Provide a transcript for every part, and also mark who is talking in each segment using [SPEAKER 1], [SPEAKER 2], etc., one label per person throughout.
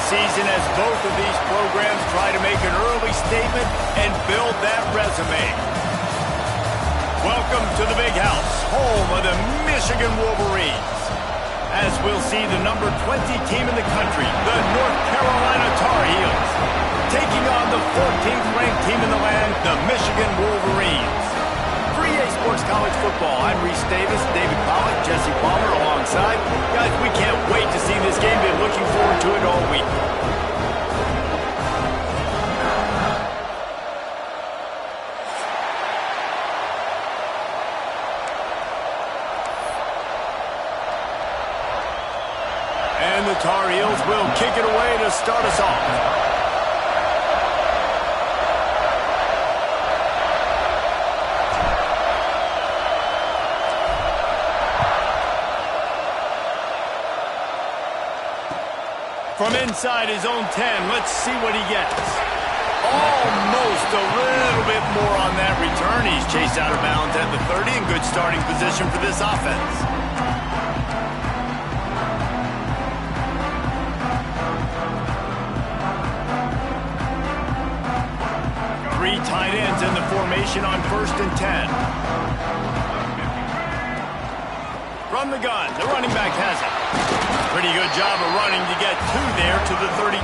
[SPEAKER 1] season as both of these programs try to make an early statement and build that resume. Welcome to the Big House, home of the Michigan Wolverines. As we'll see the number 20 team in the country, the North Carolina Tar Heels, taking on the 14th ranked team in the land, the Michigan Wolverines. For EA Sports College Football, I'm Reese Davis, David Pollack, Jesse Palmer alongside. Guys, we can't wait to see this game. Been looking forward to it all week. And the Tar Heels will kick it away to start us off. From inside his own 10, let's see what he gets. Almost a little bit more on that return. He's chased out of bounds at the 30 in good starting position for this offense. Three tight ends in the formation on 1st and 10. From the gun, the running back has it. Pretty good job of running to get two there to the 32.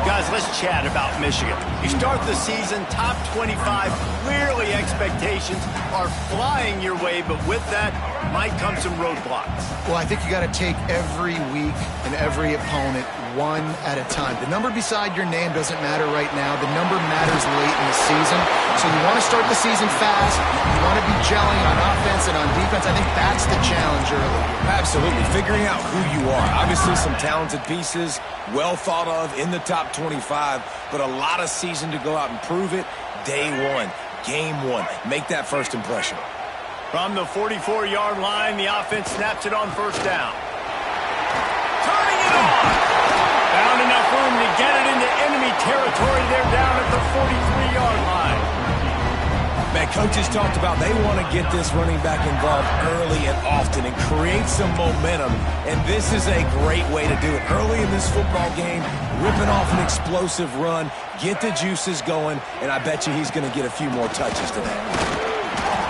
[SPEAKER 1] Guys, let's chat about Michigan. You start the season top 25. Clearly expectations are flying your way, but with that might come some roadblocks.
[SPEAKER 2] Well, I think you got to take every week and every opponent one at a time. The number beside your name doesn't matter right now. The number matters late in the season. So you want to start the season fast. You want to be gelling on offense and on defense. I think that's the challenge early.
[SPEAKER 3] Absolutely. Figuring out who you are. Obviously some talented pieces, well thought of in the top 25, but a lot of season to go out and prove it. Day one, game one. Make that first impression.
[SPEAKER 1] From the 44-yard line, the offense snaps it on 1st down. Turning it on! Found enough room to get it into enemy territory. They're down at the 43-yard line.
[SPEAKER 3] Man, coaches talked about they want to get this running back involved early and often and create some momentum, and this is a great way to do it. Early in this football game, ripping off an explosive run, get the juices going, and I bet you he's going to get a few more touches today.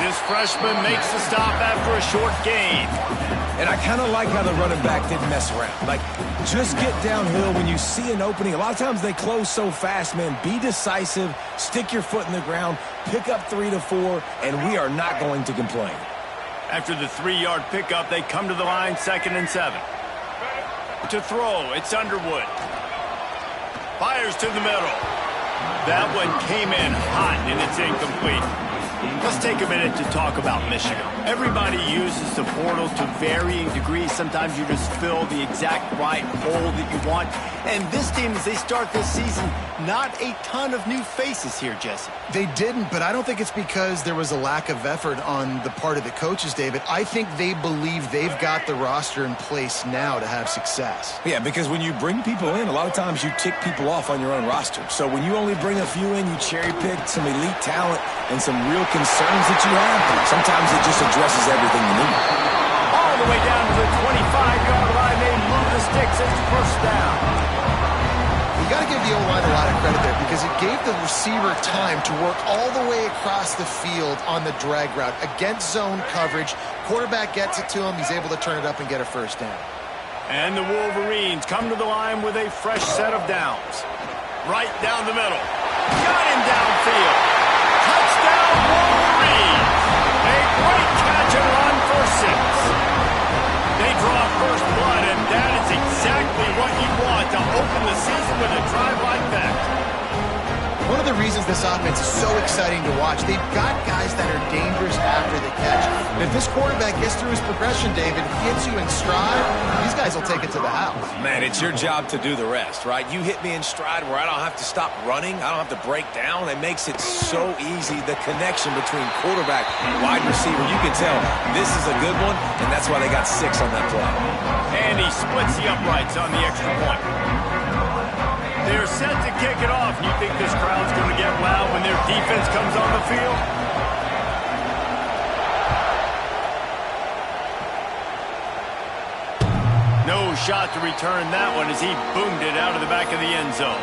[SPEAKER 1] This freshman makes the stop after a short gain.
[SPEAKER 3] And I kind of like how the running back didn't mess around. Like, just get downhill when you see an opening. A lot of times they close so fast, man. Be decisive, stick your foot in the ground, pick up 3 to 4, and we are not going to complain.
[SPEAKER 1] After the 3-yard pickup, they come to the line, 2nd and 7. To throw, it's Underwood. Fires to the middle. That one came in hot, and it's incomplete. Let's take a minute to talk about Michigan. Everybody uses the portal to varying degrees. Sometimes you just fill the exact right hole that you want. And this team, as they start this season, not a ton of new faces here, Jesse.
[SPEAKER 2] They didn't, but I don't think it's because there was a lack of effort on the part of the coaches, David. I think they believe they've got the roster in place now to have success.
[SPEAKER 3] Yeah, because when you bring people in, a lot of times you tick people off on your own roster. So when you only bring a few in, you cherry pick some elite talent and some real concerns that you have. Sometimes it just addresses everything you need.
[SPEAKER 1] All the way down to the 25-yard line, they move the sticks. It's 1st down.
[SPEAKER 2] You got to give the O-line a lot of credit there because it gave the receiver time to work all the way across the field on the drag route against zone coverage. Quarterback gets it to him. He's able to turn it up and get a 1st down.
[SPEAKER 1] And the Wolverines come to the line with a fresh set of downs. Right down the middle. Got him downfield. Touchdown, Wolverines! A great catch and run for 6. They draw first blood, and that is exactly what you want to open the season with a drive like that.
[SPEAKER 2] One of the reasons this offense is so exciting to watch, they've got guys that are dangerous after the catch. And if this quarterback gets through his progression, David, hits you in stride, these guys will take it to the house.
[SPEAKER 3] Man, it's your job to do the rest, right? You hit me in stride where I don't have to stop running. I don't have to break down. It makes it so easy, the connection between quarterback and wide receiver. You can tell this is a good one, and that's why they got 6 on that play.
[SPEAKER 1] And he splits the uprights on the extra point. They're set to kick it off. You think this crowd's going to get loud when their defense comes on the field? No shot to return that one as he boomed it out of the back of the end zone.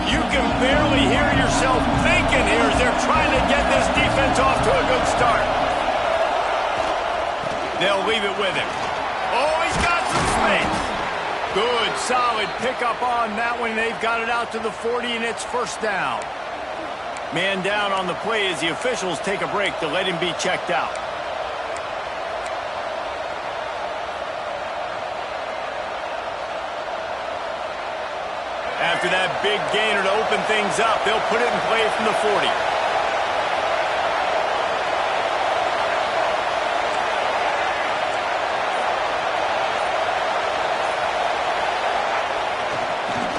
[SPEAKER 1] You can barely hear yourself thinking here as they're trying to get this defense off to a good start. They'll leave it with him. Oh, he's got some space. Good, solid pickup on that one. They've got it out to the 40, and it's first down. Man down on the play as the officials take a break to let him be checked out. After that big gainer to open things up, they'll put it in play from the 40.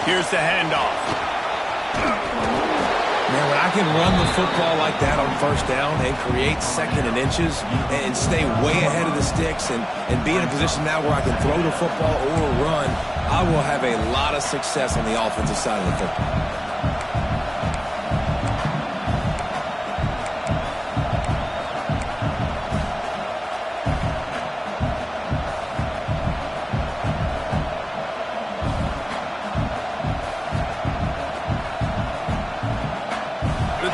[SPEAKER 1] Here's the handoff.
[SPEAKER 3] Man, when I can run the football like that on first down and create second and inches and stay way ahead of the sticks and be in a position now where I can throw the football or run, I will have a lot of success on the offensive side of the football.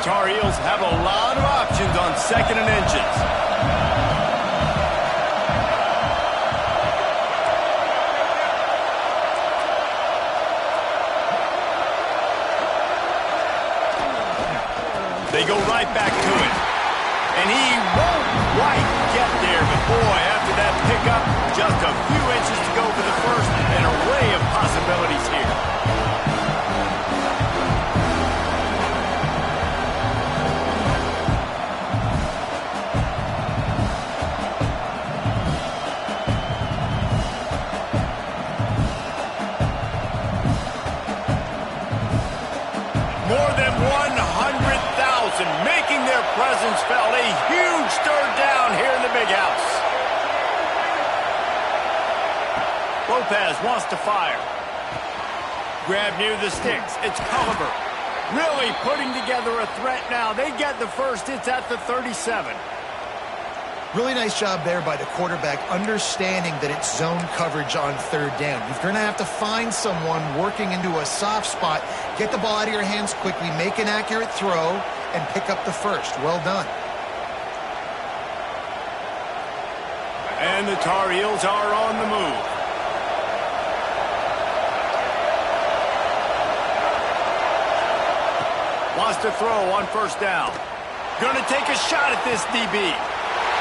[SPEAKER 1] Tar Heels have a lot of options on second and inches. They go right back to it. And he won't quite get there, but boy, after that pickup, just a few inches to go for the first. An array of possibilities here. More than 100,000 making their presence felt. A huge third down here in the big house. Lopez wants to fire. Grab near the sticks. It's Culliver. Really putting together a threat now. They get the first. It's at the 37.
[SPEAKER 2] Really nice job there by the quarterback, understanding that it's zone coverage on third down. You're going to have to find someone working into a soft spot, get the ball out of your hands quickly, make an accurate throw, and pick up the first. Well done.
[SPEAKER 1] And the Tar Heels are on the move. Wants to throw on first down. Going to take a shot at this DB.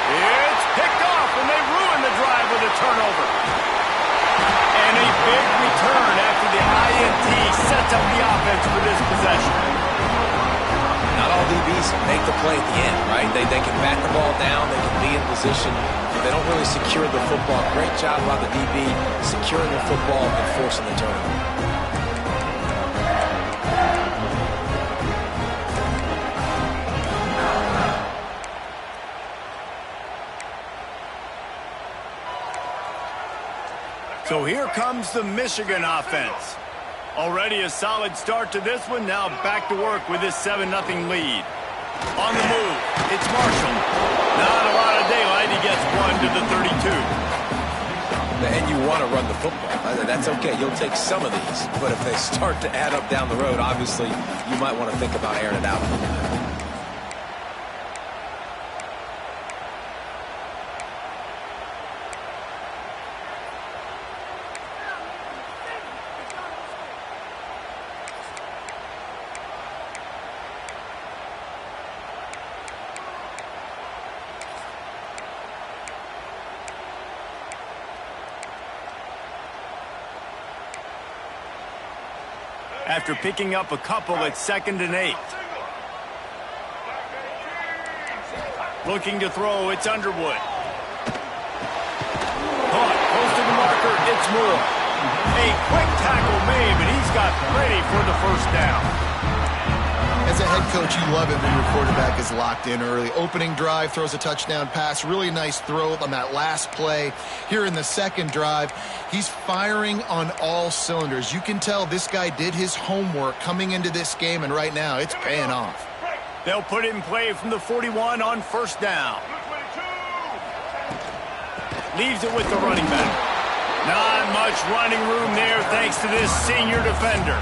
[SPEAKER 1] It's picked off, and they ruin the drive with a turnover. And a big return after the INT sets up the offense for this possession.
[SPEAKER 3] Not all DBs make the play at the end, right? They can bat the ball down, they can be in position, but they don't really secure the football. Great job by the DB securing the football and forcing the turnover.
[SPEAKER 1] So here comes the Michigan offense. Already a solid start to this one. Now back to work with this 7-0 lead. On the move, it's Marshall. Not a lot of daylight. He gets one to the 32.
[SPEAKER 3] And you want to run the football. That's okay. You'll take some of these. But if they start to add up down the road, obviously you might want to think about airing it out a little bit.
[SPEAKER 1] After picking up a couple at 2nd and 8. Looking to throw, it's Underwood. Caught, close to the marker, it's Moore. A quick tackle made, but he's got plenty for the first down.
[SPEAKER 2] As a head coach, you love it when your quarterback is locked in early. Opening drive, throws a touchdown pass. Really nice throw on that last play. Here in the second drive, he's firing on all cylinders. You can tell this guy did his homework coming into this game, and right now it's paying off.
[SPEAKER 1] They'll put it in play from the 41 on first down. Leaves it with the running back. Not much running room there thanks to this senior defender.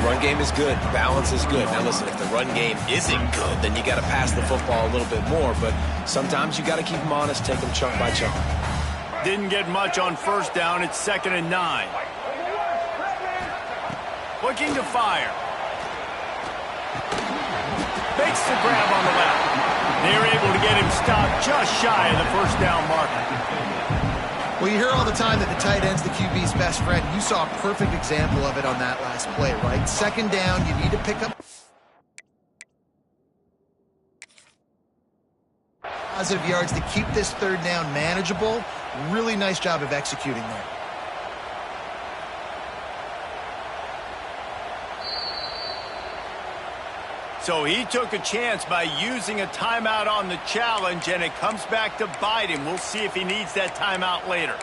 [SPEAKER 3] Run game is good. Balance is good. Now listen, if the run game isn't good, then you got to pass the football a little bit more. But sometimes you got to keep them honest, take them chunk by chunk.
[SPEAKER 1] Didn't get much on first down. It's 2nd and 9. Looking to fire. Makes the grab on the left. They're able to get him stopped just shy of the first down marker.
[SPEAKER 2] Well, you hear all the time that the tight end's the QB's best friend. You saw a perfect example of it on that last play, right? Second down, you need to pick up positive yards to keep this third down manageable. Really nice job of executing there.
[SPEAKER 1] So he took a chance by using a timeout on the challenge, and it comes back to bite him. We'll see if he needs that timeout later.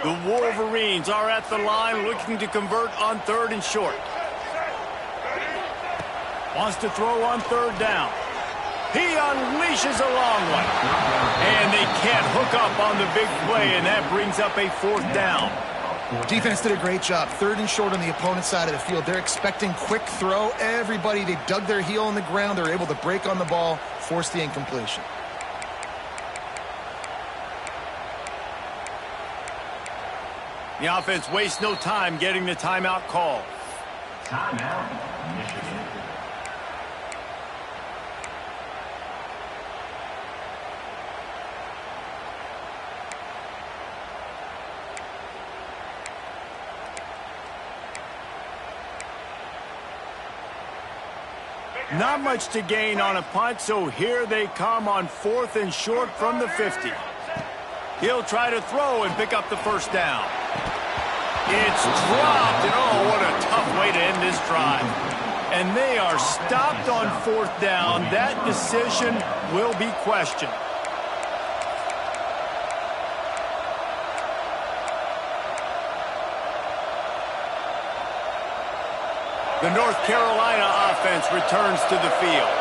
[SPEAKER 1] The Wolverines are at the line looking to convert on 3rd and short. Wants to throw on 3rd down. He unleashes a long one. And they can't hook up on the big play, and that brings up a 4th down.
[SPEAKER 2] Defense did a great job. 3rd and short on the opponent's side of the field. They're expecting quick throw. Everybody, they dug their heel in the ground. They're able to break on the ball, force the incompletion.
[SPEAKER 1] The offense wastes no time getting the timeout call.
[SPEAKER 4] Timeout, Michigan.
[SPEAKER 1] Not much to gain on a punt, so here they come on 4th and short from the 50. He'll try to throw and pick up the first down. It's dropped, and oh, what a tough way to end this drive. And they are stopped on 4th down. That decision will be questioned. The North Carolina offense returns to the field.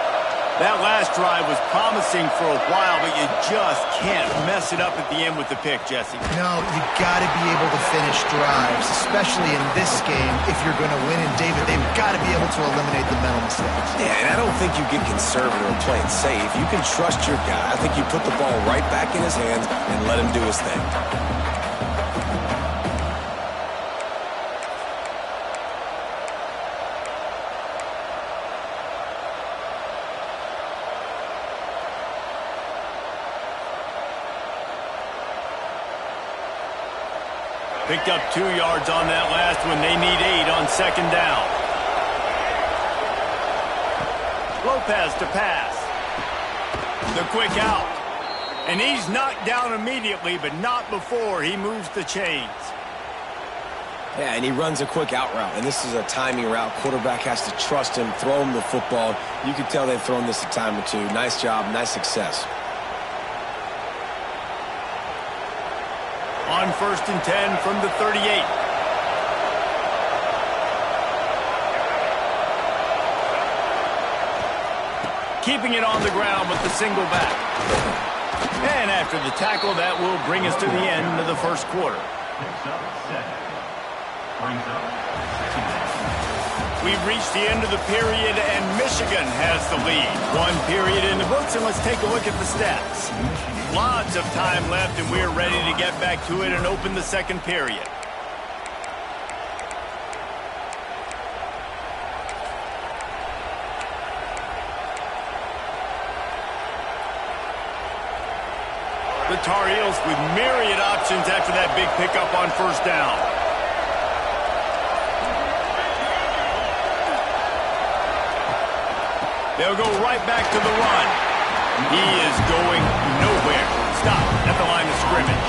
[SPEAKER 1] That last drive was promising for a while, but you just can't mess it up at the end with the pick, Jesse.
[SPEAKER 2] No, you got to be able to finish drives, especially in this game. If you're going to win, and David, they've got to be able to eliminate the mental mistakes.
[SPEAKER 3] Yeah, and I don't think you get conservative or play it safe. You can trust your guy. I think you put the ball right back in his hands and let him do his thing.
[SPEAKER 1] Picked up 2 yards on that last one. They need 8 on 2nd down. Lopez to pass. The quick out. And he's knocked down immediately, but not before he moves the chains.
[SPEAKER 3] Yeah, and he runs a quick out route, and this is a timing route. Quarterback has to trust him, throw him the football. You can tell they've thrown this a time or two. Nice job, nice success.
[SPEAKER 1] On 1st and 10 from the 38. Keeping it on the ground with the single back. And after the tackle, that will bring us to the end of the first quarter. We've reached the end of the period, and Michigan has the lead. 1 period in the books, and let's take a look at the stats. Lots of time left, and we're ready to get back to it and open the second period. The Tar Heels with myriad options after that big pickup on first down. They'll go right back to the run. He is going nowhere. Stop at the line of scrimmage.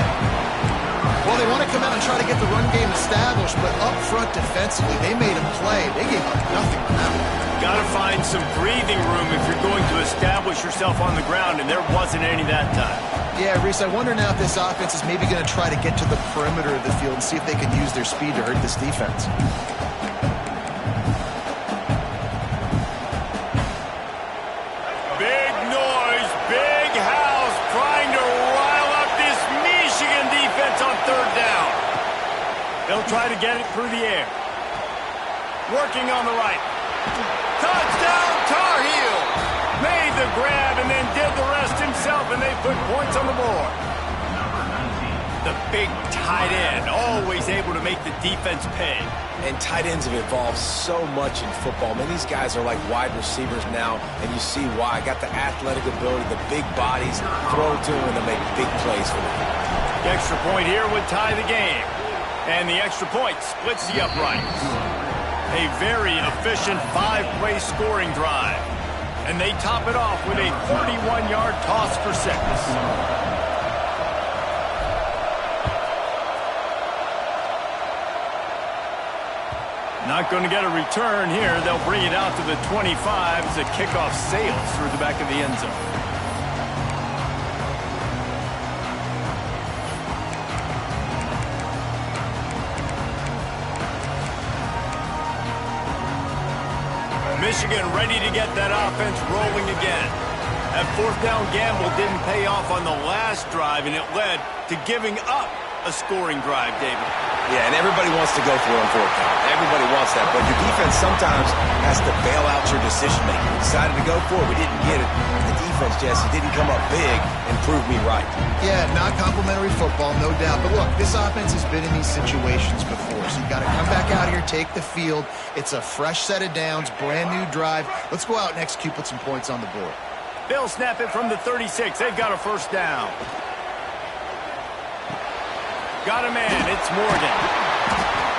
[SPEAKER 2] Well, they want to come out and try to get the run game established, but up front defensively, they made a play. They gave up nothing on that one.
[SPEAKER 1] Got to find some breathing room if you're going to establish yourself on the ground, and there wasn't any that time.
[SPEAKER 2] Yeah, Reese, I wonder now if this offense is maybe going to try to get to the perimeter of the field and see if they can use their speed to hurt this defense.
[SPEAKER 1] Big noise, big house, trying to rile up this Michigan defense on third down. They'll try to get it through the air. Working on the right. Touchdown, Tar Heels! Made the grab and then did the rest himself, and they put points on the board. The big tight end, always able to make the defense pay.
[SPEAKER 3] And tight ends have evolved so much in football. Man, these guys are like wide receivers now, and you see why. Got the athletic ability, the big bodies, throw to them, and they make big plays for them.
[SPEAKER 1] The extra point here would tie the game. And the extra point splits the uprights. A very efficient 5-play scoring drive. And they top it off with a 31-yard toss for 6. Not going to get a return here. They'll bring it out to the 25 as the kickoff sails through the back of the end zone. Michigan ready to get that offense rolling again. That fourth down gamble didn't pay off on the last drive, and it led to giving up a scoring drive, David.
[SPEAKER 3] Yeah, and everybody wants to go for it on fourth down. Everybody wants that, but your defense sometimes has to bail out your decision-making. We decided to go for it. We didn't get it. The defense, Jesse, didn't come up big and prove me right.
[SPEAKER 2] Yeah, not complimentary football, no doubt. But look, this offense has been in these situations before, so you got to come back out here, take the field. It's a fresh set of downs, brand new drive. Let's go out and execute, put some points on the board.
[SPEAKER 1] They'll snap it from the 36. They've got a first down. Got a man. It's Morgan.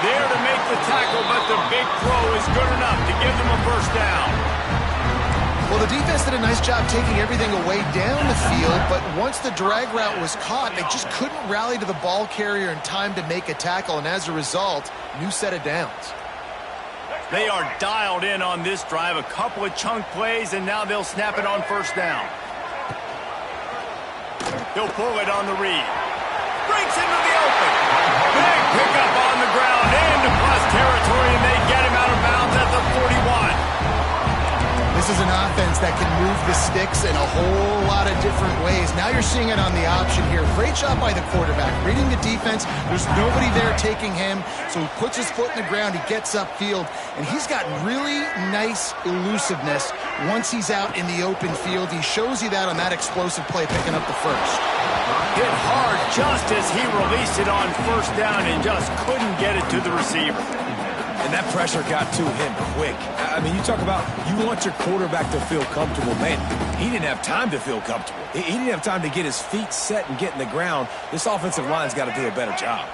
[SPEAKER 1] There to make the tackle, but the big throw is good enough to give them a first down.
[SPEAKER 2] Well, the defense did a nice job taking everything away down the field, but once the drag route was caught, they just couldn't rally to the ball carrier in time to make a tackle, and as a result, new set of downs.
[SPEAKER 1] They are dialed in on this drive. A couple of chunk plays, and now they'll snap it on first down. He'll pull it on the read. Breaks into the open. Big pickup on the ground into plus territory, and they get him out of bounds at the 41.
[SPEAKER 2] This is an offense that can move the sticks in a whole lot of different ways. Now you're seeing it on the option here. Great job by the quarterback. Reading the defense, there's nobody there taking him, so he puts his foot in the ground, he gets upfield, and he's got really nice elusiveness once he's out in the open field. He shows you that on that explosive play, picking up the first.
[SPEAKER 1] Hit hard just as he released it on first down and just couldn't get it to the receiver.
[SPEAKER 3] And that pressure got to him quick. I mean, you talk about you want your quarterback to feel comfortable. Man, he didn't have time to feel comfortable. He didn't have time to get his feet set and get in the ground. This offensive line's got to do a better job.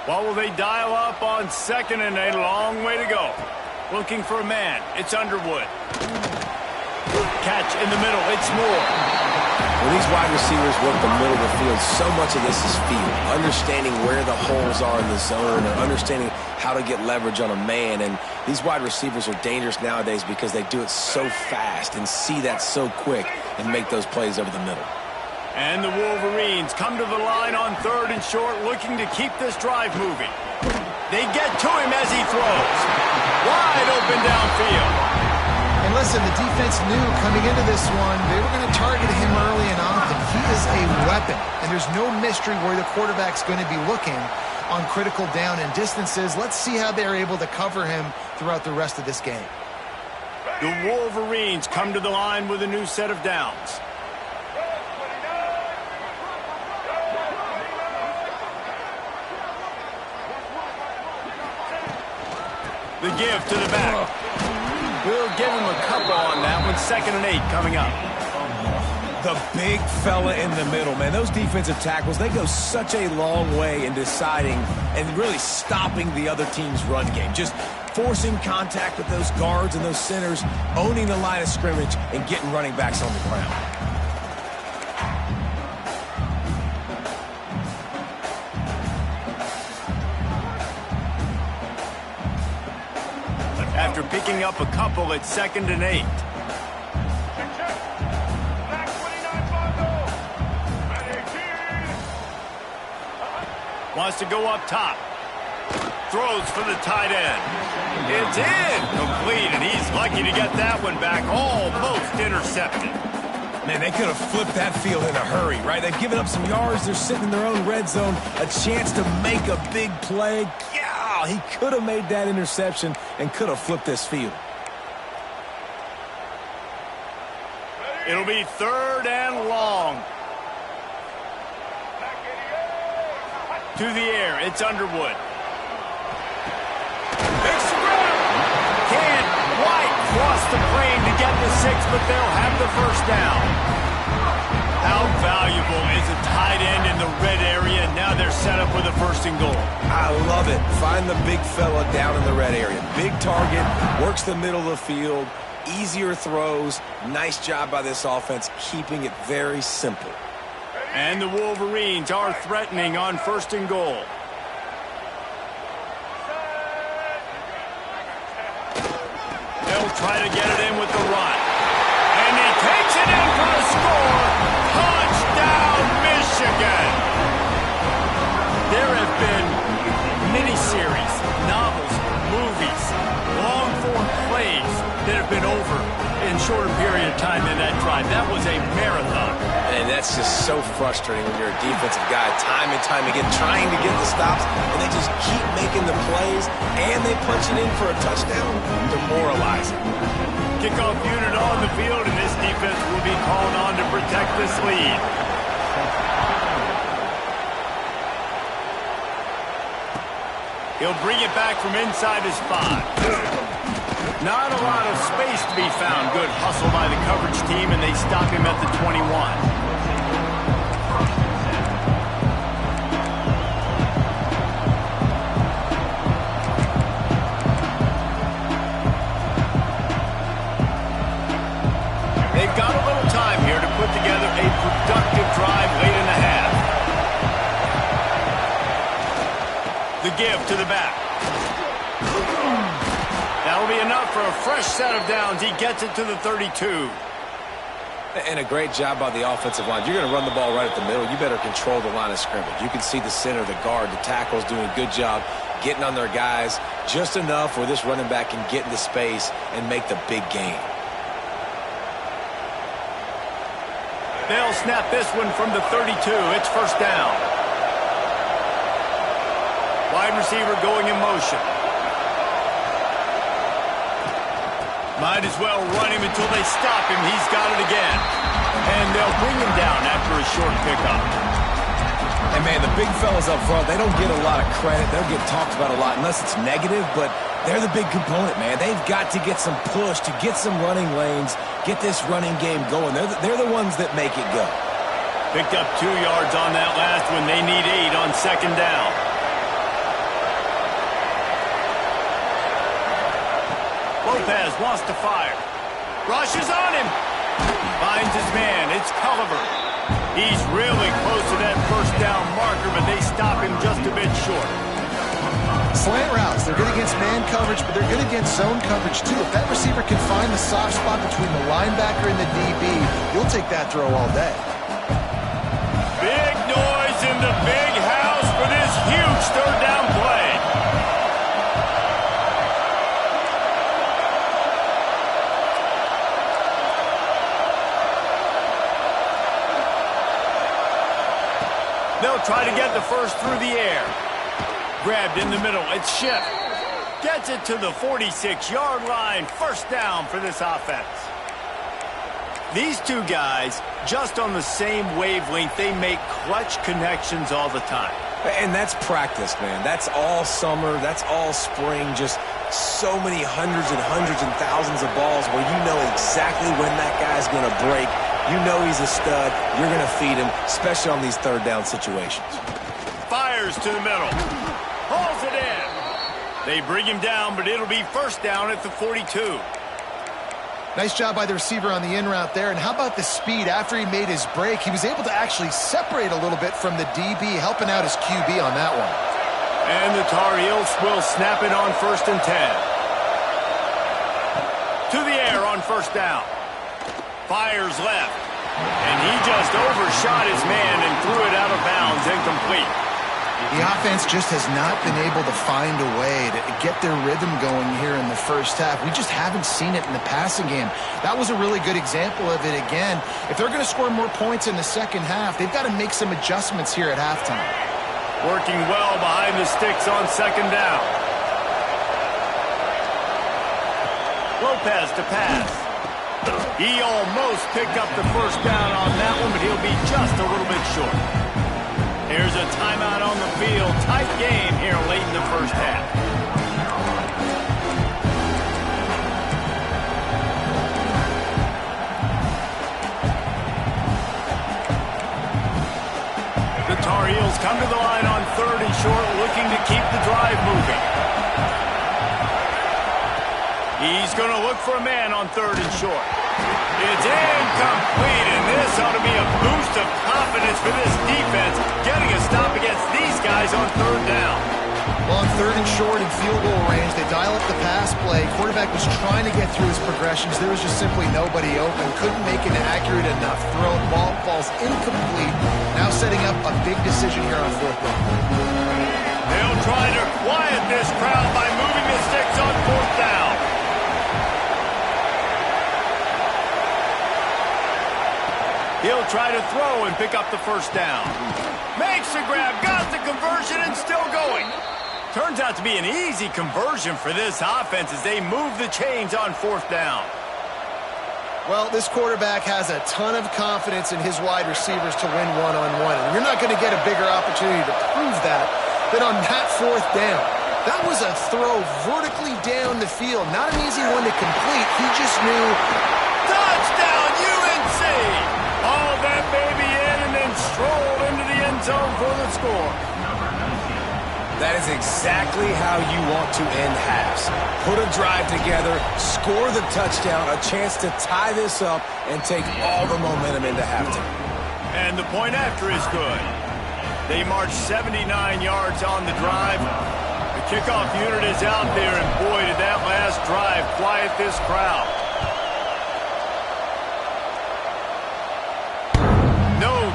[SPEAKER 1] What will they dial up on second and a long way to go? Looking for a man. It's Underwood. Catch in the middle. It's Moore.
[SPEAKER 3] When these wide receivers work the middle of the field, so much of this is feel. Understanding where the holes are in the zone or understanding how to get leverage on a man. And these wide receivers are dangerous nowadays because they do it so fast and see that so quick and make those plays over the middle.
[SPEAKER 1] And the Wolverines come to the line on third and short, looking to keep this drive moving. They get to him as he throws. Wide open downfield.
[SPEAKER 2] And listen, the defense knew coming into this one, they were going to target him early and often. He is a weapon, and there's no mystery where the quarterback's going to be looking on critical down and distances. Let's see how they're able to cover him throughout the rest of this game.
[SPEAKER 1] The Wolverines come to the line with a new set of downs. The give to the back. We'll give him a couple on that one. 2nd and 8 coming up.
[SPEAKER 3] The big fella in the middle, man. Those defensive tackles, they go such a long way in deciding and really stopping the other team's run game. Just forcing contact with those guards and those centers, owning the line of scrimmage, and getting running backs on the ground.
[SPEAKER 1] after picking up a couple at 2nd and 8. Wants to go up top. Throws for the tight end. It's in. Complete, and he's lucky to get that one back. Almost intercepted.
[SPEAKER 3] Man, they could have flipped that field in a hurry, right? They've given up some yards. They're sitting in their own red zone. A chance to make a big play. Yeah, he could have made that interception and could have flipped this field.
[SPEAKER 1] It'll be 3rd and long. To the air, it's Underwood. Makes the grab. Can't quite cross the frame to get the 6, but they'll have the 1st down. How valuable is a tight end in the red area? Now they're set up with a 1st and goal.
[SPEAKER 3] I love it. Find the big fella down in the red area. Big target, works the middle of the field, easier throws. Nice job by this offense, keeping it very simple.
[SPEAKER 1] And the Wolverines are threatening on 1st and goal. They'll try to get it in with the run. And he takes it in for a score. Touchdown, Michigan! There have been miniseries, novels, movies, long-form plays that have been over in shorter period of time than that drive. That was a marathon.
[SPEAKER 3] And that's just so frustrating when you're a defensive guy, time and time again, trying to get the stops, and they just keep making the plays, and they punch it in for a touchdown. Demoralizing.
[SPEAKER 1] Kickoff unit on the field, and this defense will be called on to protect this lead. He'll bring it back from inside his 5. Not a lot of space to be found. Good hustle by the coverage team, and they stop him at the 21. They've got a little time here to put together a productive drive late in the half. The give to the back. That'll be enough for a fresh set of downs. He gets it to the 32.
[SPEAKER 3] And a great job by the offensive line. You're going to run the ball right at the middle. You better control the line of scrimmage. You can see the center, the guard, the tackles doing a good job getting on their guys just enough where this running back can get into space and make the big gain.
[SPEAKER 1] They'll snap this one from the 32. It's 1st down. Wide receiver going in motion. Might as well run him until they stop him. He's got it again. And they'll bring him down after a short pickup.
[SPEAKER 3] And, man, the big fellas up front, they don't get a lot of credit. They'll get talked about a lot unless it's negative, but they're the big component, man. They've got to get some push to get some running lanes, get this running game going. They're the ones that make it go.
[SPEAKER 1] Picked up 2 yards on that last one. They need 8 on 2nd down. Lopez wants to fire. Rushes on him. Finds his man. It's Culliver. He's really close to that 1st down marker, but they stop him just a bit short.
[SPEAKER 2] Slant routes, they're good against man coverage, but they're good against zone coverage too. If that receiver can find the soft spot between the linebacker and the DB, you'll take that throw all day.
[SPEAKER 1] Big noise in the big house for this huge 3rd down play. They'll try to get the 1st through the air. Grabbed in the middle. It's Schiff. Gets it to the 46-yard line. 1st down for this offense. These two guys, just on the same wavelength, they make clutch connections all the time.
[SPEAKER 3] And that's practice, man. That's all summer. That's all spring. Just so many hundreds and thousands of balls where you know exactly when that guy's going to break. You know he's a stud. You're going to feed him, especially on these 3rd down situations.
[SPEAKER 1] Fires to the middle. Hauls it in. They bring him down, but it'll be 1st down at the 42.
[SPEAKER 2] Nice job by the receiver on the in route there. And how about the speed after he made his break? He was able to actually separate a little bit from the DB, helping out his QB on that one.
[SPEAKER 1] And the Tar Heels will snap it on 1st and 10. there on first down. Fires left. And he just overshot his man and threw it out of bounds, incomplete.
[SPEAKER 2] The offense just has not been able to find a way to get their rhythm going here in the first half. We just haven't seen it in the passing game. That was a really good example of it again. If they're going to score more points in the second half, they've got to make some adjustments here at halftime.
[SPEAKER 1] Working well behind the sticks on second down. Lopez to pass. He almost picked up the first down on that one, but he'll be just a little bit short. Here's a timeout on the field. Tight game here late in the first half. The Tar Heels come to the line on 3rd and short, looking to keep the drive moving. He's going to look for a man on 3rd and short. It's incomplete, and this ought to be a boost of confidence for this defense, getting a stop against these guys on 3rd down.
[SPEAKER 2] Well, on 3rd and short in field goal range, they dial up the pass play. Quarterback was trying to get through his progressions. There was just simply nobody open. Couldn't make an accurate enough throw. Ball falls incomplete. Now setting up a big decision here on 4th down.
[SPEAKER 1] They'll try to quiet this crowd by moving the sticks on 4th down. He'll try to throw and pick up the first down. Makes the grab, got the conversion, and still going. Turns out to be an easy conversion for this offense as they move the chains on 4th down.
[SPEAKER 2] Well, this quarterback has a ton of confidence in his wide receivers to win one-on-one. And you're not going to get a bigger opportunity to prove that than on that 4th down. That was a throw vertically down the field. Not an easy one to complete. He just knew.
[SPEAKER 1] Touchdown, UNC! Hauled that baby in and then strolled into the end zone for the score.
[SPEAKER 3] That is exactly how you want to end halves. Put a drive together, score the touchdown, a chance to tie this up, and take all the momentum into halftime.
[SPEAKER 1] And the point after is good. They marched 79 yards on the drive. The kickoff unit is out there, and boy, did that last drive quiet this crowd.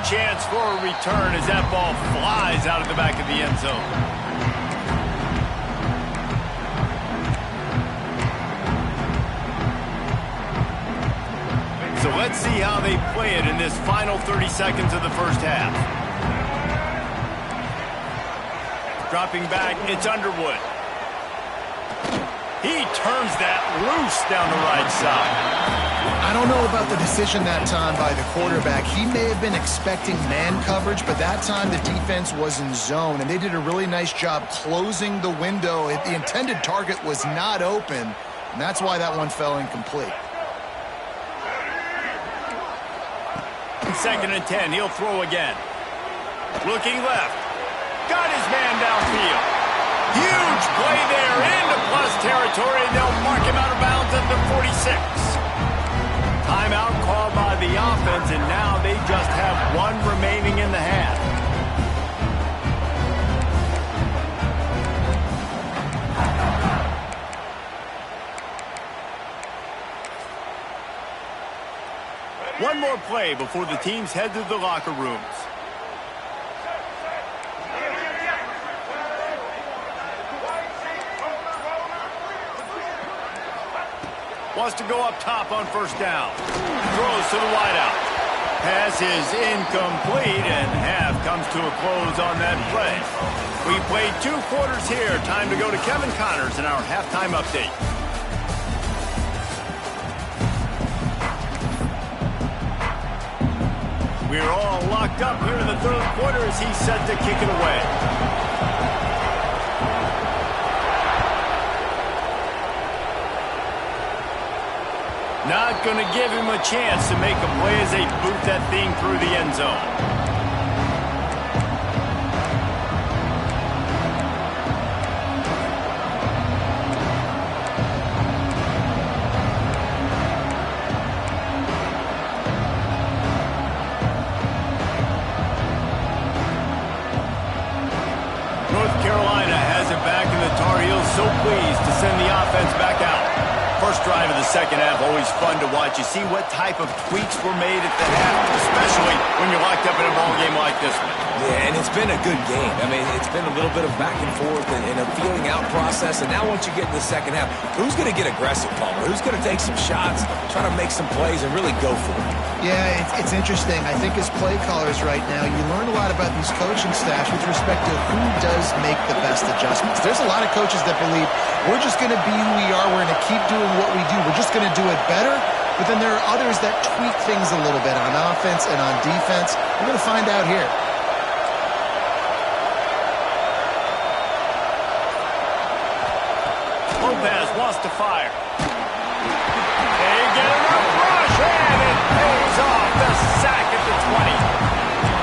[SPEAKER 1] Chance for a return as that ball flies out of the back of the end zone. So let's see how they play it in this final 30 seconds of the first half. Dropping back, it's Underwood. He turns that loose down the right side.
[SPEAKER 2] I don't know about the decision that time by the quarterback. He may have been expecting man coverage, but that time the defense was in zone, and they did a really nice job closing the window. The intended target was not open, and that's why that one fell incomplete.
[SPEAKER 1] 2nd and 10, he'll throw again. Looking left. Got his man downfield. Huge play there into plus territory, and they'll mark him out of bounds at the 46. Timeout called by the offense, and now they just have one remaining in the half. One more play before the teams head to the locker rooms. Wants to go up top on first down. Throws to the wideout. Pass is incomplete, and half comes to a close on that play. We played 2 quarters here. Time to go to Kevin Connors in our halftime update. We're all locked up here in the 3rd quarter as he's set to kick it away. Not going to give him a chance to make a play as they boot that thing through the end zone. North Carolina has it back, and the Tar Heels so pleased to send the offense back out. First drive of the second half, always fun to watch. You see what type of tweaks were made at the half, especially when you're locked up in a ball game like this one.
[SPEAKER 3] Yeah, and it's been a good game. I mean, it's been a little bit of back and forth and a feeling out process. And now once you get in the second half, who's going to get aggressive, Palmer? Who's going to take some shots, try to make some plays, and really go for it?
[SPEAKER 2] Yeah, it's interesting. I think as play callers right now, you learn a lot about these coaching staffs with respect to who does make the best adjustments. There's a lot of coaches that believe we're just going to be who we are. We're going to keep doing what we do. We're just going to do it better. But then there are others that tweak things a little bit on offense and on defense. We're going to find out here.
[SPEAKER 1] Lopez wants to fire. They get enough rush, and it pays off. The sack at the 20.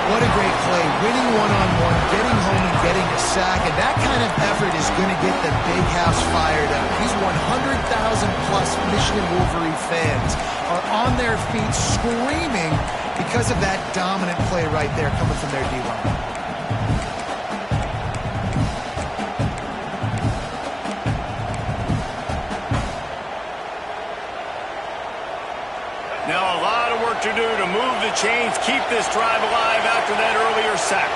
[SPEAKER 2] What a great play. Winning one-on-one, getting home and getting a sack. And that kind of effort is going to get the big house fired up. These 100,000-plus Michigan Wolverine fans are on their feet screaming because of that dominant play right there coming from their D-line.
[SPEAKER 1] Now a lot of work to do to move the chains, keep this drive alive after that earlier sack.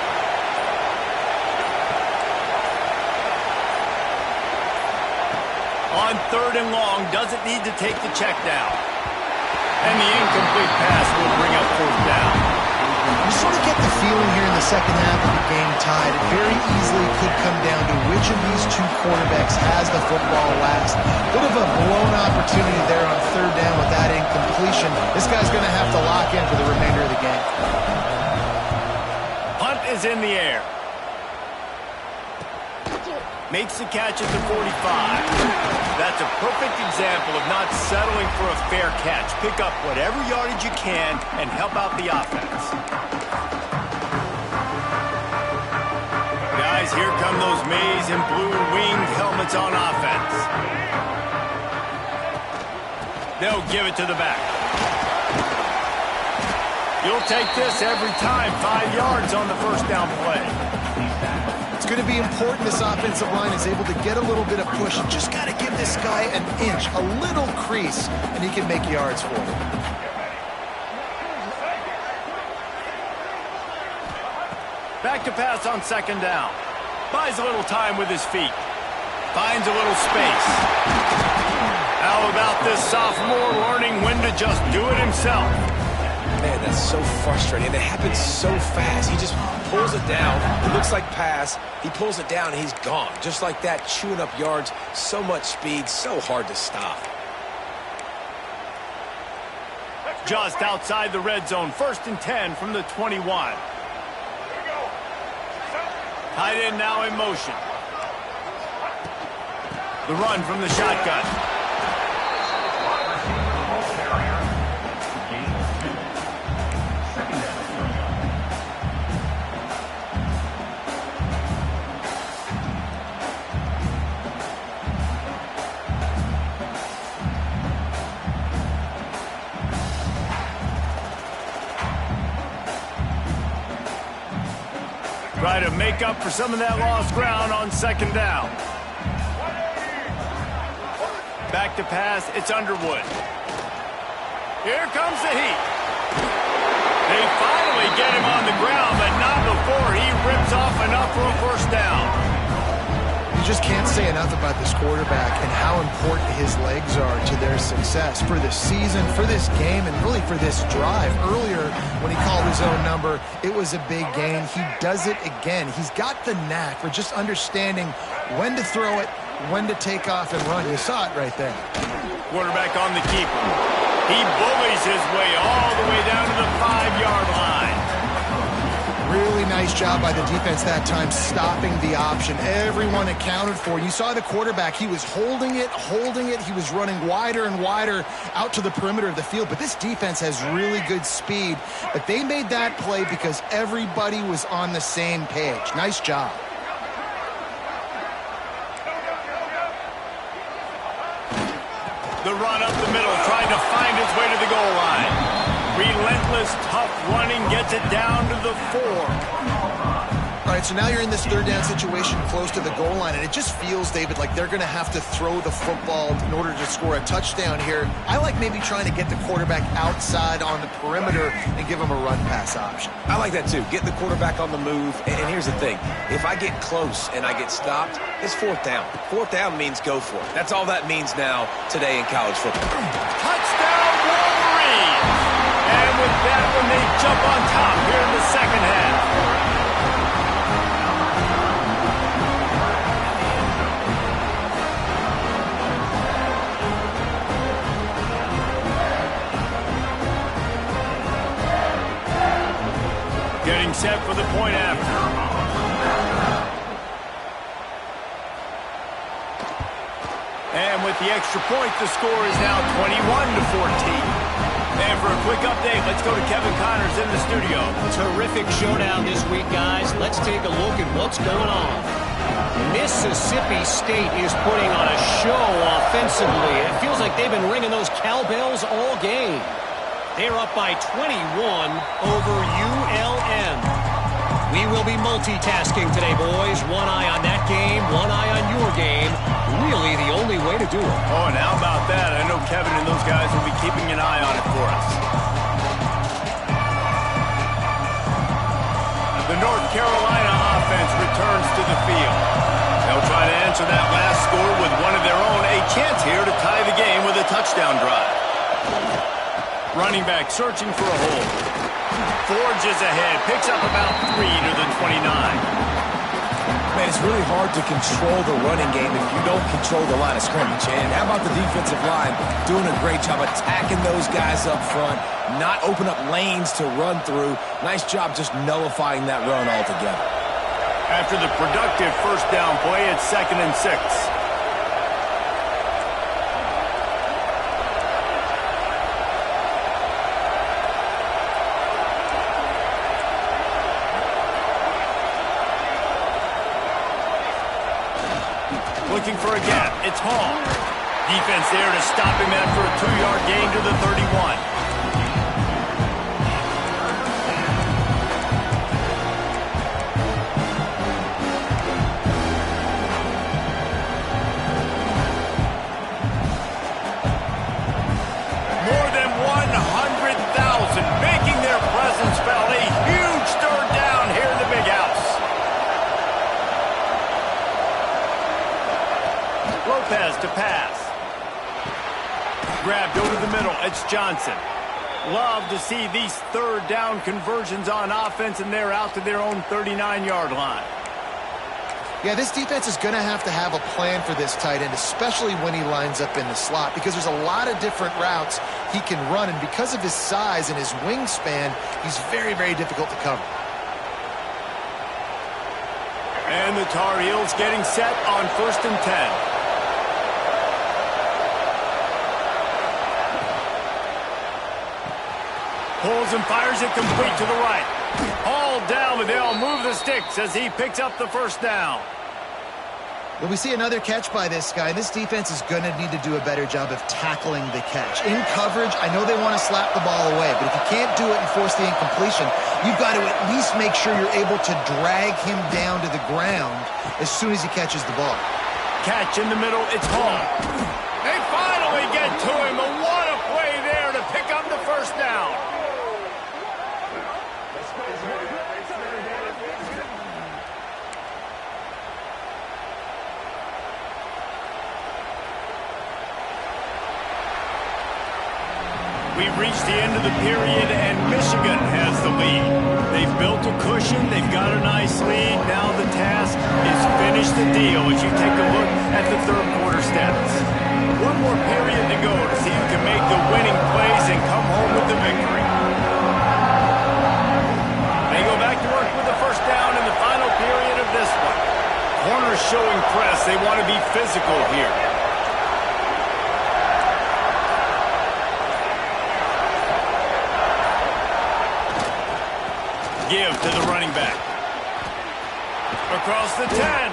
[SPEAKER 1] On 3rd and long, doesn't need to take the check down. And the incomplete pass will bring up 4th down.
[SPEAKER 2] You sort of get the feeling here in the second half of the game tied. It very easily could come down to which of these two quarterbacks has the football last. Bit of a blown opportunity there on 3rd down with that incompletion. This guy's going to have to lock in for the remainder of the game.
[SPEAKER 1] Punt is in the air. Makes the catch at the 45. That's a perfect example of not settling for a fair catch. Pick up whatever yardage you can and help out the offense. Guys, here come those maize and blue winged helmets on offense. They'll give it to the back. You'll take this every time. 5 yards on the first down play.
[SPEAKER 2] It's going to be important this offensive line is able to get a little bit of push and just got to give this guy an inch, a little crease, and he can make yards for it.
[SPEAKER 1] Back to pass on 2nd down. Buys a little time with his feet. Finds a little space. How about this sophomore learning when to just do it himself?
[SPEAKER 3] Man, that's so frustrating. And it happens so fast. He just pulls it down. It looks like pass. He pulls it down, and he's gone. Just like that, chewing up yards. So much speed, so hard to stop.
[SPEAKER 1] Just outside the red zone. 1st and 10 from the 21. Tight end now in motion. The run from the shotgun. Try to make up for some of that lost ground on 2nd down. Back to pass, it's Underwood. Here comes the heat. They finally get him on the ground, but not before he rips off enough for a 1st down.
[SPEAKER 2] You just can't say enough about this quarterback and how important his legs are to their success for this season, for this game, and really for this drive. Earlier, when he called his own number, it was a big gain. He does it again. He's got the knack for just understanding when to throw it, when to take off and run. You saw it right there.
[SPEAKER 1] Quarterback on the keeper. He bullies his way all the way down to the 5-yard line.
[SPEAKER 2] Really nice job by the defense that time, stopping the option. Everyone accounted for. You saw the quarterback. He was holding it. He was running wider and wider out to the perimeter of the field. But this defense has really good speed. But they made that play because everybody was on the same page. Nice job.
[SPEAKER 1] The run up the middle, trying to find his way to the goal line. Relentless, tough running gets it down to the 4.
[SPEAKER 2] All right, so now you're in this third down situation close to the goal line, and it just feels, David, like they're going to have to throw the football in order to score a touchdown here. I like maybe trying to get the quarterback outside on the perimeter and give him a run-pass option.
[SPEAKER 3] I like that too. Get the quarterback on the move. And here's the thing. If I get close and I get stopped, it's fourth down. Fourth down means go for it. That's all that means now today in college football.
[SPEAKER 1] Touchdown, Wolverines! And with that one, they jump on top here in the second half. Getting set for the point after. And with the extra point, the score is now 21-14. And for a quick update, let's go to Kevin Connors in the studio.
[SPEAKER 5] Terrific showdown this week, guys. Let's take a look at what's going on. Mississippi State is putting on a show offensively. It feels like they've been ringing those cowbells all game. They're up by 21 over ULM. We will be multitasking today, boys. One eye on that game, one eye on your game. Really the only way to do it.
[SPEAKER 1] Oh, and how about that? I know Kevin and those guys will be keeping an eye on it for us. The North Carolina offense returns to the field. They'll try to answer that last score with one of their own. A chance here to tie the game with a touchdown drive. Running back searching for a hole. Forges ahead. Picks up about 3 to the 29.
[SPEAKER 3] Man, it's really hard to control the running game if you don't control the line of scrimmage. And how about the defensive line doing a great job attacking those guys up front, not open up lanes to run through. Nice job just nullifying that run altogether.
[SPEAKER 1] After the productive first down play, it's 2nd and 6. Looking for a gap. It's Hall. Defense there to stop him after a 2-yard gain to the 31. More than 100,000 making their presence felt. A huge third down here in the big house. Lopez to pass. Grabbed over the middle. It's Johnson. Love to see these third down conversions on offense, and they're out to their own 39-yard line.
[SPEAKER 2] Yeah, this defense is going to have a plan for this tight end, especially when he lines up in the slot, because there's a lot of different routes he can run, and because of his size and his wingspan, he's very, very difficult to cover.
[SPEAKER 1] And the Tar Heels getting set on 1st and 10. Pulls and fires it complete to the right. All down, but they'll move the sticks as he picks up the first down.
[SPEAKER 2] Well, we see another catch by this guy. This defense is going to need to do a better job of tackling the catch. In coverage, I know they want to slap the ball away, but if you can't do it and force the incompletion, you've got to at least make sure you're able to drag him down to the ground as soon as he catches the ball.
[SPEAKER 1] Catch in the middle, it's Hall. They finally get to him, and what a play there to pick up the first down. We've reached the end of the period, and Michigan has the lead. They've built a cushion. They've got a nice lead. Now the task is finish the deal as you take a look at the third quarter stats. One more period to go to see who can make the winning plays and come home with the victory. They go back to work with the first down in the final period of this one. Corners showing press. They want to be physical here. Give to the running back. Across the 10.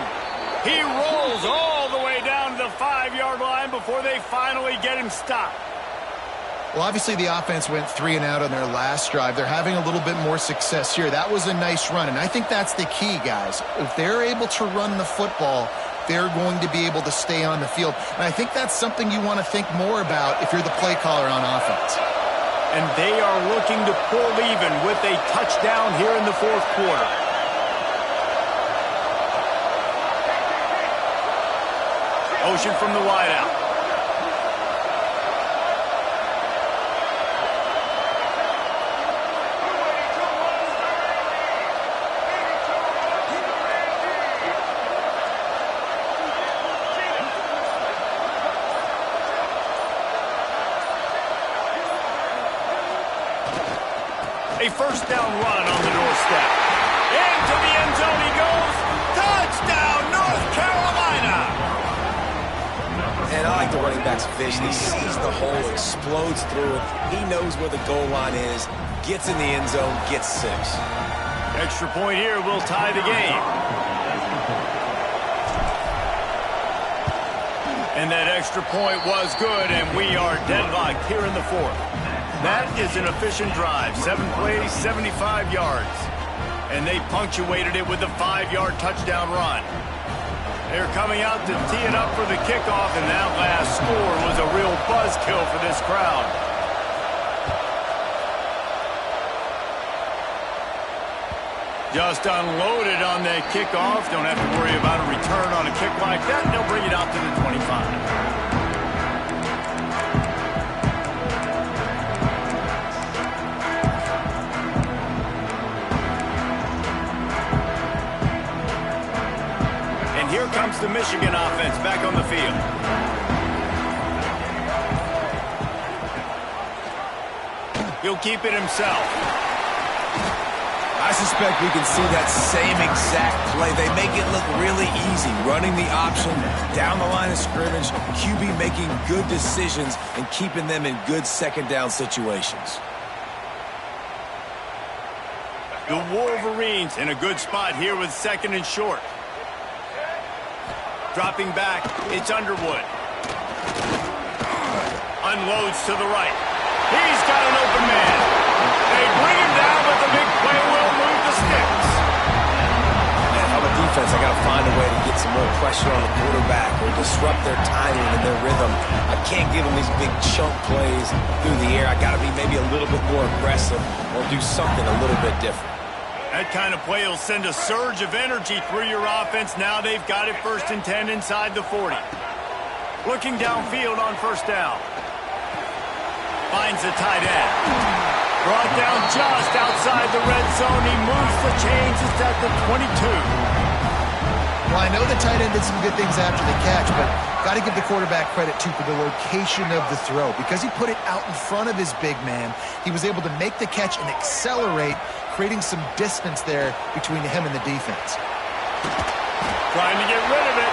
[SPEAKER 1] He rolls all the way down to the 5-yard line before they finally get him stopped.
[SPEAKER 2] Well, obviously the offense went 3 and out on their last drive. They're having a little bit more success here. That was a nice run, and I think that's the key, guys. If they're able to run the football, they're going to be able to stay on the field. And I think that's something you want to think more about if you're the play caller on offense.
[SPEAKER 1] And they are looking to pull even with a touchdown here in the fourth quarter. Motion from the wideout. A first down run on the doorstep. Into the end zone he goes. Touchdown, North Carolina!
[SPEAKER 3] And I like the running back's vision. He sees the hole, explodes through it. He knows where the goal line is, gets in the end zone, gets 6.
[SPEAKER 1] Extra point here will tie the game. And that extra point was good, and we are deadlocked here in the fourth. That is an efficient drive. 7 plays, 75 yards. And they punctuated it with a 5-yard touchdown run. They're coming out to tee it up for the kickoff, and that last score was a real buzzkill for this crowd. Just unloaded on the kickoff. Don't have to worry about a return on a kick like that. And they'll bring it out to the 25. Here comes the Michigan offense back on the field. He'll keep it himself.
[SPEAKER 3] I suspect we can see that same exact play. They make it look really easy, running the option down the line of scrimmage, QB making good decisions and keeping them in good second down situations.
[SPEAKER 1] The Wolverines in a good spot here with second and short. Dropping back, it's Underwood. Unloads to the right. He's got an open man. They bring him down, but the big play will move the sticks.
[SPEAKER 3] Man, if I'm a defense, I got to find a way to get some more pressure on the quarterback or disrupt their timing and their rhythm. I can't give them these big chunk plays through the air. I got to be maybe a little bit more aggressive or do something a little bit different.
[SPEAKER 1] That kind of play will send a surge of energy through your offense. Now they've got it 1st and 10 inside the 40. Looking downfield on first down. Finds the tight end. Brought down just outside the red zone. He moves the chains. It's at the 22.
[SPEAKER 2] Well, I know the tight end did some good things after the catch, but got to give the quarterback credit, too, for the location of the throw. Because he put it out in front of his big man, he was able to make the catch and accelerate, creating some distance there between him and the defense.
[SPEAKER 1] Trying to get rid of it.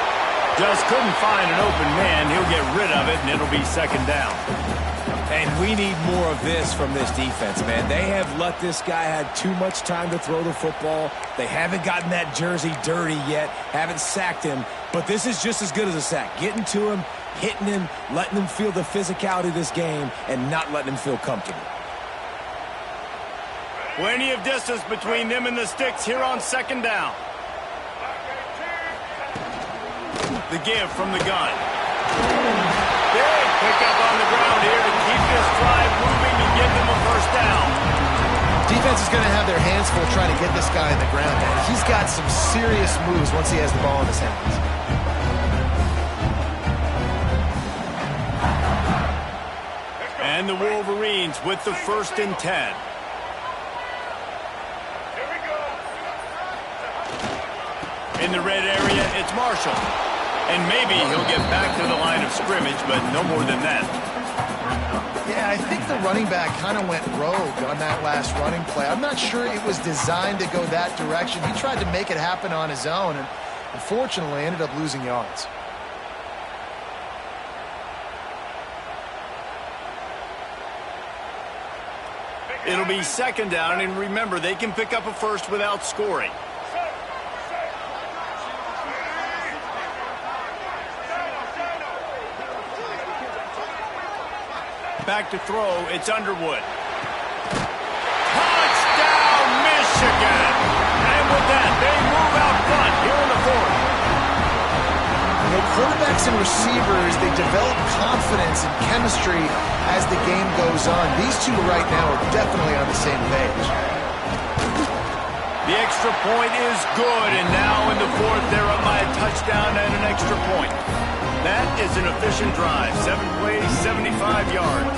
[SPEAKER 1] Just couldn't find an open man. He'll get rid of it, and it'll be second down.
[SPEAKER 3] And we need more of this from this defense, man. They have let this guy have too much time to throw the football. They haven't gotten that jersey dirty yet, haven't sacked him. But this is just as good as a sack. Getting to him, hitting him, letting him feel the physicality of this game, and not letting him feel comfortable.
[SPEAKER 1] Plenty of distance between them and the sticks here on second down. The give from the gun. Big pickup on the ground here to keep this drive moving and give them a first down.
[SPEAKER 2] Defense is going to have their hands full trying to get this guy on the ground, man. He's got some serious moves once he has the ball in his hands.
[SPEAKER 1] And the Wolverines with the 1st and 10. In the red area, it's Marshall. And maybe he'll get back to the line of scrimmage, but no more than that.
[SPEAKER 2] Yeah, I think the running back kind of went rogue on that last running play. I'm not sure it was designed to go that direction. He tried to make it happen on his own, and unfortunately ended up losing yards.
[SPEAKER 1] It'll be second down, and remember, they can pick up a first without scoring. Back to throw, it's Underwood. Touchdown, Michigan! And with that, they move out front here in the fourth.
[SPEAKER 2] You know, quarterbacks and receivers, they develop confidence and chemistry as the game goes on. These two right now are definitely on the same page.
[SPEAKER 1] The extra point is good, and now in the fourth, they're up by a touchdown and an extra point. That is an efficient drive. 7 plays, 75 yards.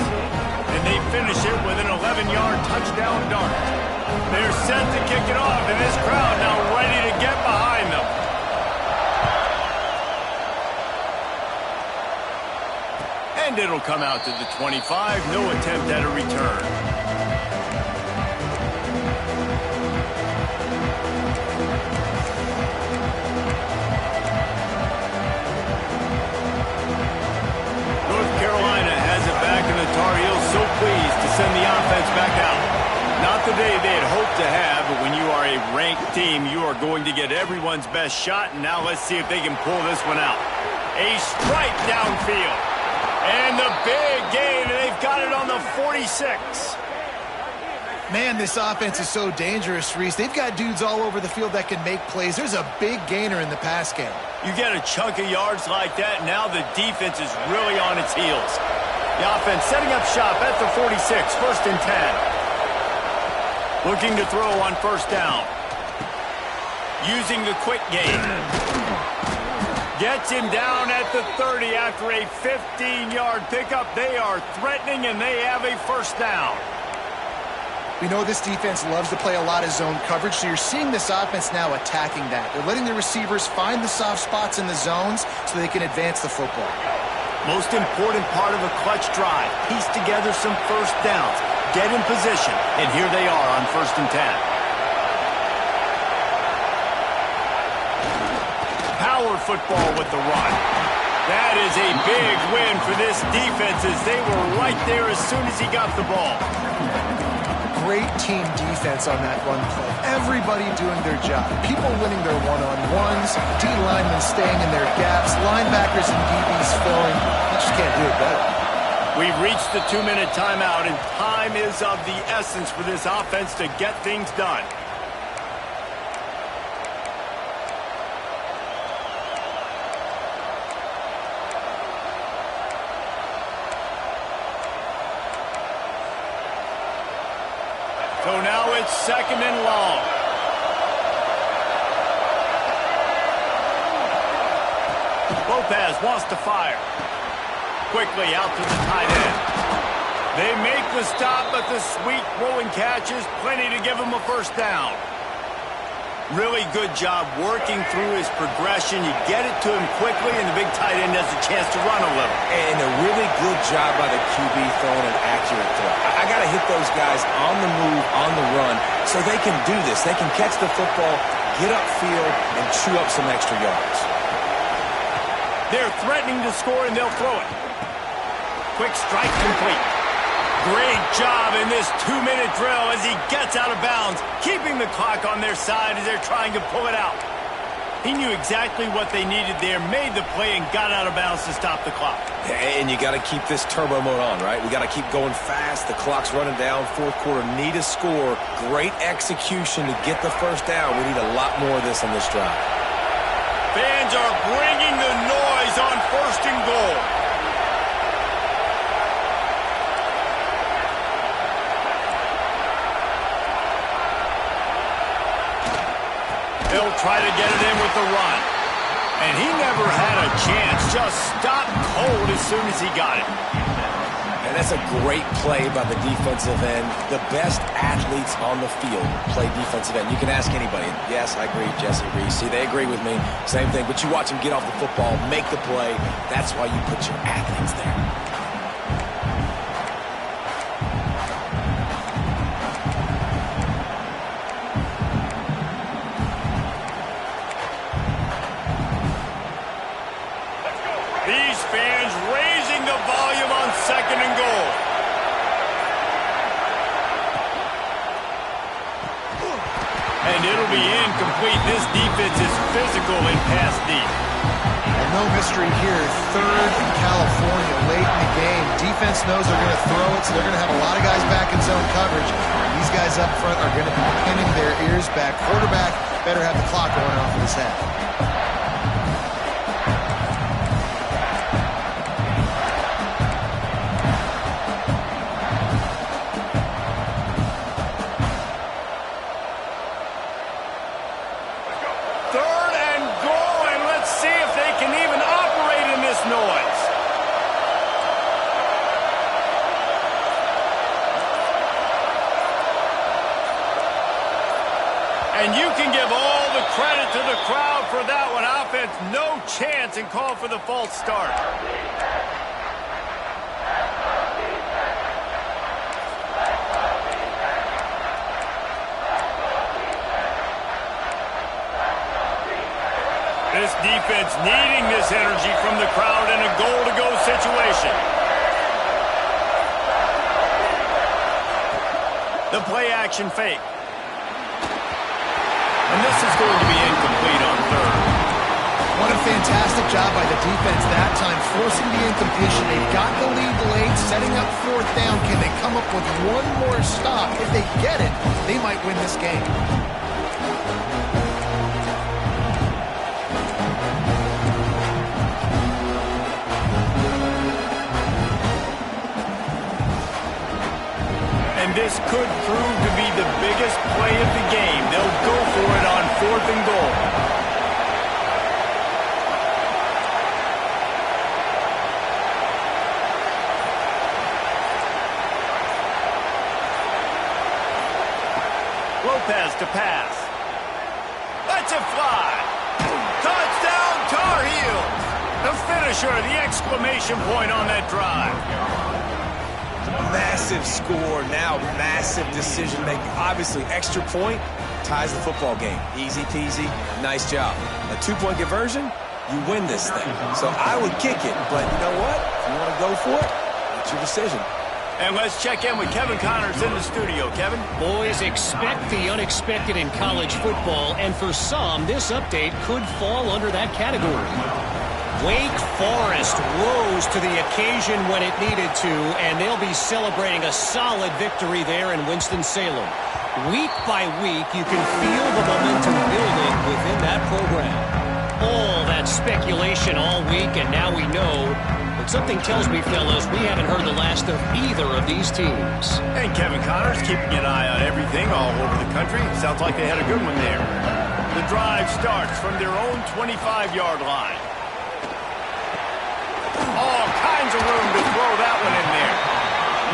[SPEAKER 1] And they finish it with an 11-yard touchdown dart. They're set to kick it off, and this crowd now ready to get behind them. And it'll come out to the 25. No attempt at a return. Tar Heels so pleased to send the offense back out. Not the day they had hoped to have, but when you are a ranked team, you are going to get everyone's best shot, and now let's see if they can pull this one out. A strike downfield. And the big gain, and they've got it on the 46.
[SPEAKER 2] Man, this offense is so dangerous, Reese. They've got dudes all over the field that can make plays. There's a big gainer in the pass game. You
[SPEAKER 1] get a chunk of yards like that, now the defense is really on its heels. The offense setting up shop at the 46, 1st and 10. Looking to throw on first down. Using the quick game. Gets him down at the 30 after a 15-yard pickup. They are threatening, and they have a first down.
[SPEAKER 2] We know this defense loves to play a lot of zone coverage, so you're seeing this offense now attacking that. They're letting the receivers find the soft spots in the zones so they can advance the football.
[SPEAKER 1] Most important part of a clutch drive. Piece together some first downs. Get in position. And here they are on 1st and 10. Power football with the run. That is a big win for this defense as they were right there as soon as he got the ball.
[SPEAKER 2] Great team defense on that run play. Everybody doing their job. People winning their one-on-ones, D-linemen staying in their gaps, linebackers and DBs filling. You just can't do it better.
[SPEAKER 1] We've reached the 2-minute timeout, and time is of the essence for this offense to get things done. So now it's 2nd and long. Lopez wants to fire. Quickly out to the tight end. They make the stop, but the sweet rolling catch is plenty to give him a first down. Really good job working through his progression. You get it to him quickly, and the big tight end has a chance to run a little.
[SPEAKER 3] And a really good job by the QB throwing an accurate throw. I got to hit those guys on the move, on the run, so they can do this. They can catch the football, get upfield, and chew up some extra yards.
[SPEAKER 1] They're threatening to score, and they'll throw it. Quick strike complete. Great job in this 2-minute drill as he gets out of bounds, keeping the clock on their side as they're trying to pull it out. He knew exactly what they needed there, made the play, and got out of bounds to stop the clock.
[SPEAKER 3] And you got to keep this turbo mode on, right? We got to keep going fast. The clock's running down. 4th quarter, need a score. Great execution to get the first down. We need a lot more of this on this drive.
[SPEAKER 1] Fans are bringing the noise on 1st and goal. They'll try to get it in with the run. And he never had a chance. Just stopped cold as soon as he got it.
[SPEAKER 3] And that's a great play by the defensive end. The best athletes on the field play defensive end. You can ask anybody. Yes, I agree, Jesse Reese. See, they agree with me. Same thing. But you watch them get off the football, make the play. That's why you put your athletes there.
[SPEAKER 1] These fans raising the volume on 2nd and goal. And it'll be incomplete. This defense is physical and pass deep.
[SPEAKER 2] And no mystery here. 3rd in California late in the game. Defense defense knows they're going to throw it, so they're going to have a lot of guys back in zone coverage. These guys up front are going to be pinning their ears back. Quarterback better have the clock going off in his head.
[SPEAKER 1] Third and goal, and let's see if they can even operate in this noise. And you can give all the credit to the crowd for that one. Offense, no chance, and call for the false start. This defense needing this energy from the crowd in a goal-to-go situation. The play-action fake. And this is going to be incomplete on third.
[SPEAKER 2] What a fantastic job by the defense that time, forcing the incompletion. They've got the lead late, setting up fourth down. Can they come up with one more stop? If they get it, they might win this game.
[SPEAKER 1] And this could prove to be the biggest play of the game. They'll go for it on fourth and goal. Lopez to pass. Lets it fly. Touchdown, Tar Heels. The finisher, the exclamation point on that drive.
[SPEAKER 3] Massive score, now massive decision making. Obviously, extra point ties the football game. Easy peasy, nice job. A 2-point conversion, you win this thing. So I would kick it, but you know what? If you want to go for it, it's your decision.
[SPEAKER 1] And let's check in with Kevin Connors in the studio. Kevin?
[SPEAKER 5] Boys, expect the unexpected in college football, and for some, this update could fall under that category. Wake Forest rose to the occasion when it needed to, and they'll be celebrating a solid victory there in Winston-Salem. Week by week, you can feel the momentum building within that program. All that speculation all week, and now we know. But something tells me, fellas, we haven't heard the last of either of these teams.
[SPEAKER 1] And Kevin Connors keeping an eye on everything all over the country. Sounds like they had a good one there. The drive starts from their own 25-yard line. All kinds of room to throw that one in there.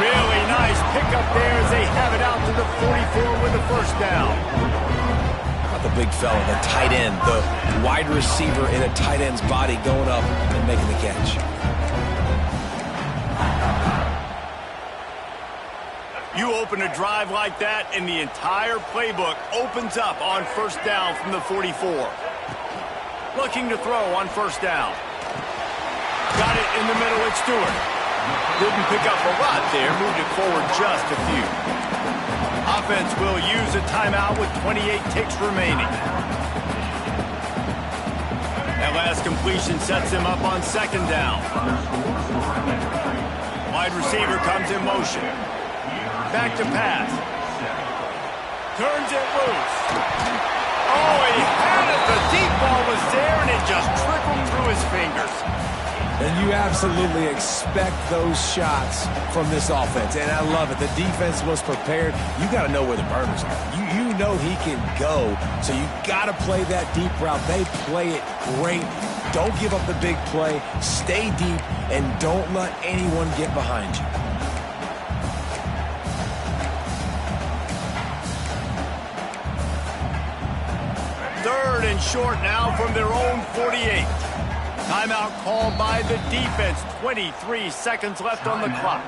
[SPEAKER 1] Really nice pickup there as they have it out to the 44 with a first down.
[SPEAKER 3] How about the big fella, the tight end, the wide receiver in a tight end's body going up and making the catch.
[SPEAKER 1] You open a drive like that, and the entire playbook opens up on first down from the 44. Looking to throw on first down. Got it in the middle with Stewart. Didn't pick up a lot there. Moved it forward just a few. Offense will use a timeout with 28 ticks remaining. That last completion sets him up on second down. Wide receiver comes in motion. Back to pass. Turns it loose. Oh, he had it. The deep ball was there, and it just trickled through his fingers.
[SPEAKER 3] And you absolutely expect those shots from this offense. And I love it. The defense was prepared. You got to know where the burners are. You know he can go. So you got to play that deep route. They play it great. Don't give up the big play. Stay deep, and don't let anyone get behind you.
[SPEAKER 1] Third and short now from their own 48. Timeout called by the defense. 23 seconds left on the clock.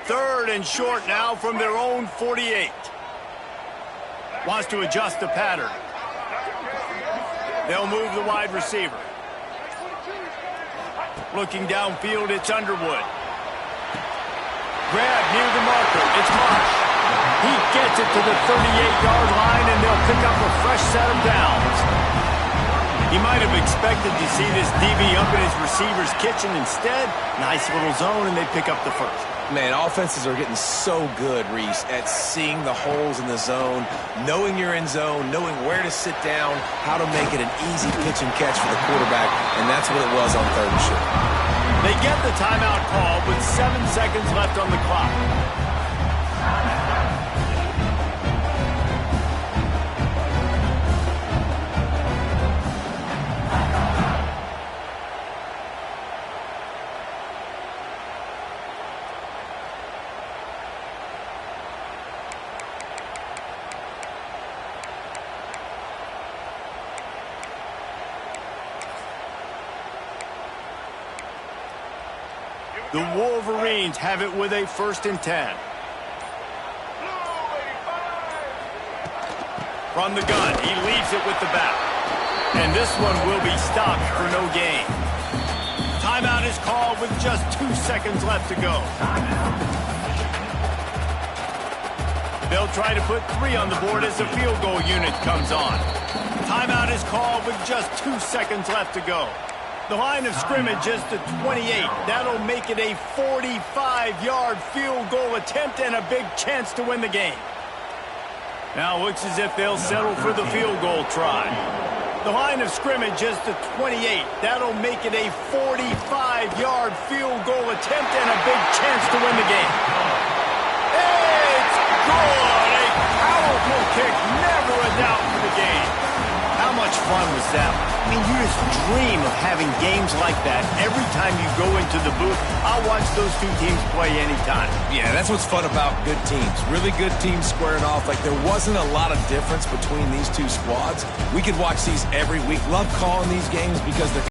[SPEAKER 1] Third and short now from their own 48. Wants to adjust the pattern. They'll move the wide receiver. Looking downfield, it's Underwood. Grab near the marker. It's Marsh. He gets it to the 38-yard line, and they'll pick up a fresh set of downs. He might have expected to see this DB up in his receiver's kitchen. Instead, nice little zone, and they pick up the first.
[SPEAKER 3] Man, offenses are getting so good, Reese, at seeing the holes in the zone, knowing you're in zone, knowing where to sit down, how to make it an easy pitch and catch for the quarterback, and that's what it was on 3rd and short.
[SPEAKER 1] They get the timeout call with 7 seconds left on the clock. The Wolverines have it with a 1st and 10. From the gun, he leaves it with the back. And this one will be stopped for no gain. Timeout is called with just 2 seconds left to go. They'll try to put 3 on the board as the field goal unit comes on. Timeout is called with just 2 seconds left to go. The line of scrimmage is the 28. That'll make it a 45-yard field goal attempt and a big chance to win the game. Now looks as if they'll settle for the field goal try. The line of scrimmage is the 28. That'll make it a 45-yard field goal attempt and a big chance to win the game. It's good! A powerful kick, never a doubt for the game. How much fun was that? I mean, you just dream of having games like that every time you go into the booth. I'll watch those two teams play anytime.
[SPEAKER 3] Yeah, that's what's fun about good teams. Really good teams squaring off. Like, there wasn't a lot of difference between these two squads. We could watch these every week. Love calling these games because they're